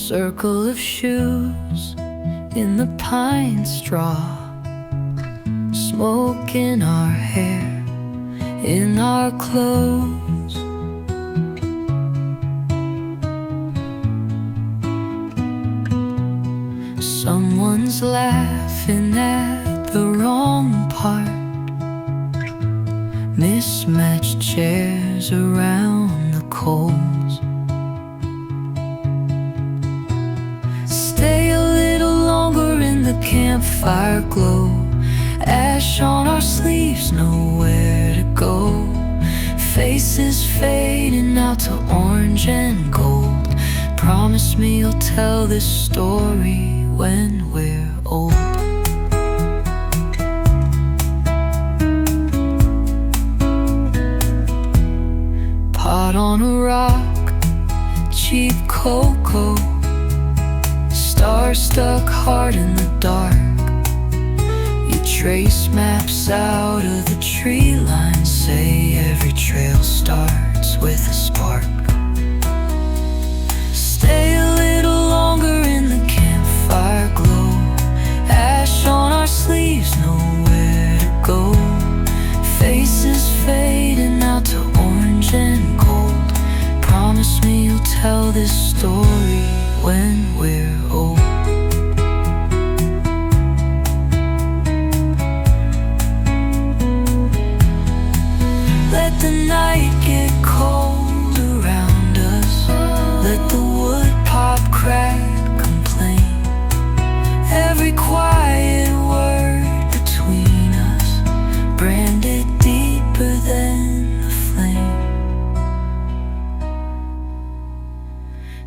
circle of shoes in the pine straw, smoke in our hair, in our clothes. Someone's laughing at the wrong part, mismatched chairs around the coals. Stay a little longer in the campfire glow, ash on our sleeves, nowhere to go. Faces fading out to orange and gold. Promise me you'll tell this story when we're old. Pot on a rock, cheap cocoa, star-stuck heart in the dark. You trace maps out of the tree line, say every trail starts with a spark. Stay a little longer in the campfire glow, ash on our sleeves, nowhere to go. Faces fading out to orange and gold. Promise me you'll tell this story when we're old. Let the night get cold around us, let the wood pop, crack, complain. Every quiet word between us, branded deeper than the flame.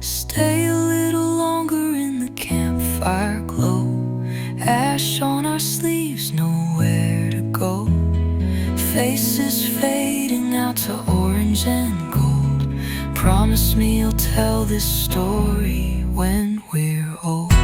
Stay a little longer in the campfire glow, ash on our sleeves, nowhere to go. Faces fading out to orange and gold. Promise me you'll tell this story when we're old.